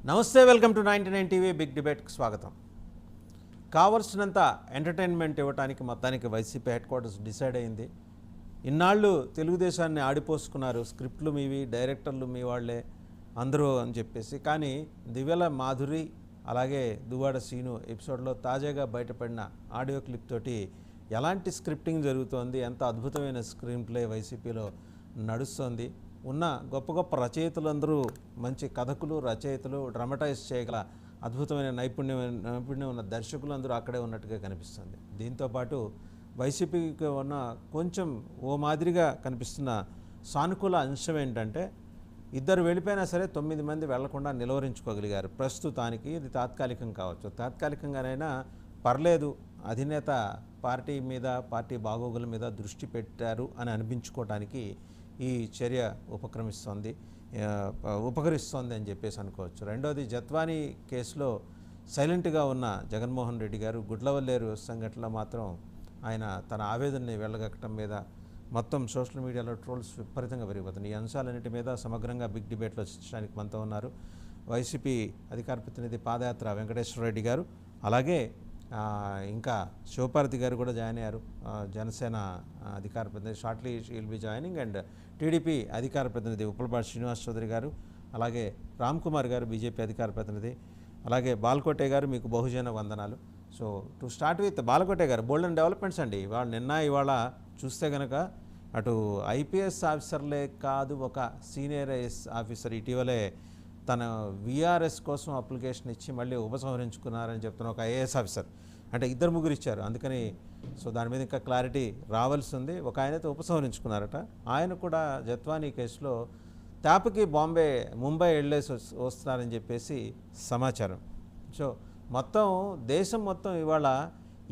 నమస్తే, welcome to 99 TV big డిబేట్కి స్వాగతం. కావలసినంత ఎంటర్టైన్మెంట్ ఇవ్వడానికి మొత్తానికి వైసీపీ హెడ్ క్వార్టర్స్ డిసైడ్ అయింది. ఇన్నాళ్ళు తెలుగుదేశాన్ని ఆడిపోసుకున్నారు, స్క్రిప్ట్లు మీవి, డైరెక్టర్లు మీ వాళ్ళే అందరూ అని చెప్పేసి. కానీ దివ్యల మాధురి అలాగే దువ్వాడ శ్రీను ఎపిసోడ్లో తాజాగా బయటపడిన ఆడియో క్లిప్ తోటి ఎలాంటి స్క్రిప్టింగ్ జరుగుతోంది, ఎంత అద్భుతమైన స్క్రీన్ ప్లే వైసీపీలో నడుస్తోంది, ఉన్న గొప్ప గొప్ప రచయితలందరూ మంచి కథకులు, రచయితలు, డ్రామటైజ్ చేయగల అద్భుతమైన నైపుణ్యం ఉన్న దర్శకులందరూ అక్కడే ఉన్నట్టుగా కనిపిస్తుంది. దీంతోపాటు వైసీపీకి ఉన్న కొంచెం ఓ మాదిరిగా కనిపిస్తున్న సానుకూల అంశం ఏంటంటే, ఇద్దరు వెళ్ళిపోయినా సరే 9 మంది వెళ్లకుండా నిలువరించుకోగలిగారు. ప్రస్తుతానికి ఇది తాత్కాలికం కావచ్చు, తాత్కాలికంగానైనా పర్లేదు, అధినేత పార్టీ మీద, పార్టీ బాగోగుల మీద దృష్టి పెట్టారు అని అనిపించుకోవడానికి ఈ చర్య ఉపకరిస్తోంది అని చెప్పేసి అనుకోవచ్చు. రెండోది, జత్వానీ కేసులో సైలెంట్గా ఉన్న జగన్మోహన్ రెడ్డి గారు గుడ్లవల్లేరు సంఘటనలో మాత్రం ఆయన తన ఆవేదనని వెళ్ళగక్కడం మీద మొత్తం సోషల్ మీడియాలో ట్రోల్స్ విపరీతంగా పెరిగిపోతున్నాయి. ఈ అంశాలన్నిటి మీద సమగ్రంగా బిగ్ డిబేట్లో చర్చించడానికి మనతో ఉన్నారు వైసీపీ అధికార ప్రతినిధి పాదయాత్ర వెంకటేశ్వర రెడ్డి గారు, అలాగే ఇంకా శివపార్వతి గారు కూడా జాయిన్ అయ్యారు, జనసేన అధికార ప్రతినిధి. Shortly she'll be joining. And TDP అధికార ప్రతినిధి ఉప్పలపాటి శ్రీనివాస్ చౌదరి గారు, అలాగే రామ్ కుమార్ గారు బీజేపీ అధికార ప్రతినిధి, అలాగే బాలకోటే గారు. మీకు బహుజన వందనాలు. సో టు స్టార్ట్ విత్ బాలకోటే గారు, బోల్డ్ అండ్ డెవలప్మెంట్స్ అండి ఇవాళ చూస్తే కనుక అటు ఐపీఎస్ ఆఫీసర్లే కాదు, ఒక సీనియర్ ఐఎస్ ఆఫీసర్ ఇటీవలే తన విఆర్ఎస్ కోసం అప్లికేషన్ ఇచ్చి మళ్ళీ ఉపసంహరించుకున్నారని చెప్తున్న ఒక ఐఏఎస్ ఆఫీసర్, అంటే 2-3 ఇచ్చారు, అందుకని సో దాని మీద ఇంకా క్లారిటీ రావాల్సి ఉంది. ఒక ఆయనతో ఉపసంహరించుకున్నారట. ఆయన కూడా జత్వానీ కేసులో ట్యాప్కి ముంబై వెళ్ళేసి వస్తున్నారని చెప్పేసి సమాచారం. సో దేశం మొత్తం ఇవాళ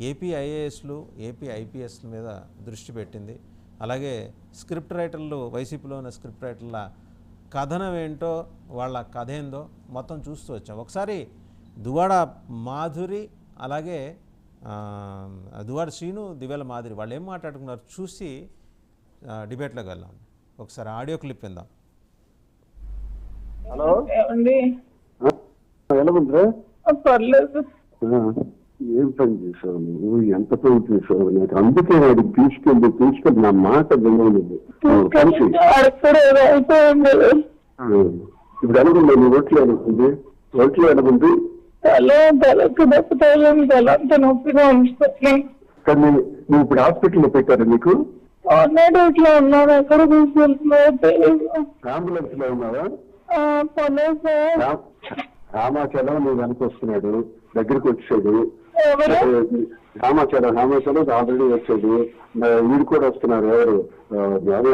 ఏపీ ఐఏఎస్లు, ఏపీ ఐపీఎస్ల మీద దృష్టి పెట్టింది. అలాగే స్క్రిప్ట్ రైటర్లు, వైసీపీలో ఉన్న స్క్రిప్ట్ రైటర్ల కథనం ఏంటో, వాళ్ళ కథ ఏందో మొత్తం చూస్తూ వచ్చాం. ఒకసారి దువ్వాడ మాధురి, అలాగే దువ్వాడ శ్రీను, దివ్యల మాధురి వాళ్ళు ఏం మాట్లాడుకున్నారు చూసి డిబేట్లోకి వెళ్దాం. ఒకసారి ఆడియో క్లిప్ విందాం. హలో ఏమండి, ఎలా ఉంది? పర్లేదు. ఏం పని చేసావు నువ్వు? ఎంత పని చేసావు? నాకు అందుకే వాడికి తీసుకెళ్ళి నా మాట వినలేదు. ఇప్పుడు ఎలాగుంది నీ ఒట్లు? ఎలాగుంది ఒట్లు? ఎలాగుంది? కానీ నువ్వు ఇప్పుడు హాస్పిటల్లో పెట్టారు నీకు? అంబులెన్స్ లో ఉన్నావా? రామాచలం నువ్వు వెనక వస్తున్నాడు, దగ్గరికి వచ్చాడు. రామాచలం ఆల్రెడీ వచ్చాడు. వీడు కూడా వస్తున్నారు, ఎవరు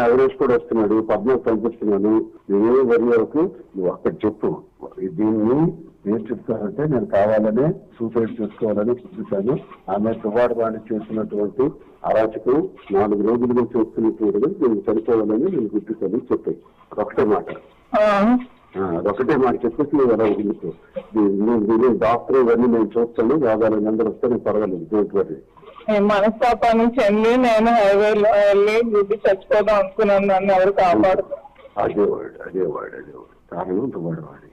అవినాష్ కూడా వస్తున్నాడు, పద్మకు పంపిస్తున్నాను. నువ్వే వరకు నువ్వు అక్కడ చెప్పు. దీన్ని ఏం చెప్తానంటే, నేను కావాలనే సూసైడ్ చేసుకోవాలని చూపించాను. ఆమె దువ్వాడ వాణి చేసినటువంటి అరాచకం 4 రోజులుగా చేస్తున్నటువంటి నేను చనిపోవాలని నేను గుర్తిస్తానని చెప్పాను. ఒకటే మాట చెప్పేసి నువ్వు ఎలా ఉంటుంది? డాక్టర్ ఇవన్నీ నేను చూస్తాను, వాదాలు అందరూ వస్తే నేను పర్వాలేదు, డోంట్ వరీ. మనస్తాపాన్ని చెంది నేను హైవేలో వెళ్ళి గుడ్డి చచ్చిపోదాం అనుకున్నాను, నన్ను ఎవరు కాపాడు. అదేవాడు కారణం దువ్వాడ వాణి.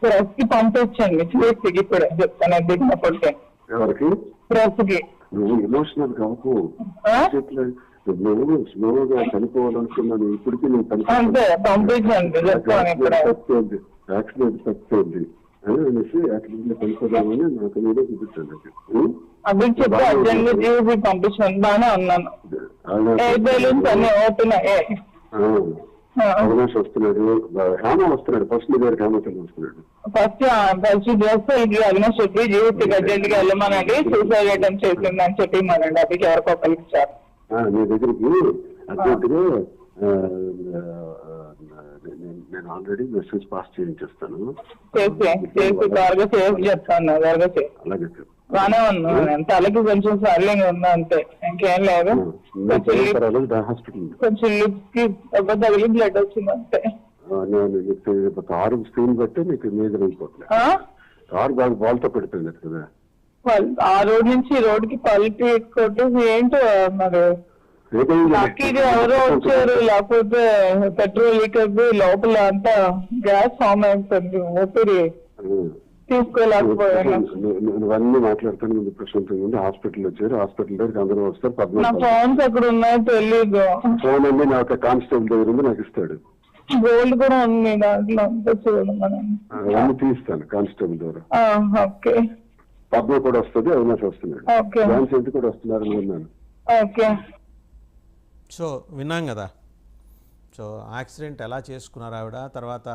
ప్రెస్ కి పంపించండి, చూసి ఇప్పుడు చెప్తాను దిగినప్పటికే. ఎవరికి? ప్రెస్ కి. నువ్వు ఎమోషనల్ కావు, నువ్వు స్లోగా చనిపోవాలనుకున్నాను. ఇప్పటికీ నేను యాక్సిడెంట్ తక్కువైంది అనేసి యాక్సిడెంట్ లో చనిపోదామని నాకు మీదే చూపించాను. అవినాష్ వస్తున్నాడు, రామ వస్తున్నాడు, ఫస్ట్ గారు రామచంద్ర వస్తున్నాడు. ఫస్ట్ అవినాష్ చెప్పి జీవిత గడ్డెంట్కి వెళ్ళమనండి, సూసైడ్ అటెంప్ట్ చేసిందని చెప్పి మనండి అది ఎవరికొకరికి ఇచ్చారు. నీ దగ్గరికి అర్జెంటుగా నేను ఆల్రెడీ మెసేజ్ పాస్ చేయించేస్తాను. అలాగే బానే ఉన్నా, తలకి కొంచెం సర్లింగ్ ఉందా అంతే, ఇంకేం లేదు. కొంచెం లిప్స్ కి తగిలి బ్లడ్ వచ్చింది అంతే. నేను కారు స్క్రీన్ బట్టి నీకు మేజర్ అయిపోతుంది. కారు బాగా బాల్తో పెడుతుంది కదా, ఆ రోడ్ నుంచి ఈ రోడ్ కి పల్టీ కొట్టేసి ఏంటో మరి లక్కీగా ఎవరో వచ్చారు, లేకపోతే పెట్రోల్ లీకేజ్ లోపల అంతా గ్యాస్ ఫామ్ అయిపోతుంది, ఊపిరి తీసుకోలేకపోయాను. నువ్వన్నీ మాట్లాడతాను ముందు ప్రశాంతంగా ఉంది. హాస్పిటల్ వచ్చారు, హాస్పిటల్ దగ్గరికి అందరూ వస్తారు. నా ఫోన్స్ ఎక్కడ ఉన్నాయో తెలీదు. ఫోన్ అన్ని నాకు కానిస్టేబుల్ దగ్గర ఉంది, నాకు ఇస్తాడు. గోల్డ్ కూడా ఉంది దాంట్లో, అంతా చూడమని అవన్నీ తీస్తాను కానిస్టేబుల్ ద్వారా. ఓకే. పద్మ కూడా వస్తుంది, అవినాష్ వస్తున్నాడు, డాన్స్ ఏంటి కూడా వస్తున్నారు విన్నాను. ఓకే. సో విన్నాం కదా. సో యాక్సిడెంట్ ఎలా చేసుకున్నారు ఆవిడ, తర్వాత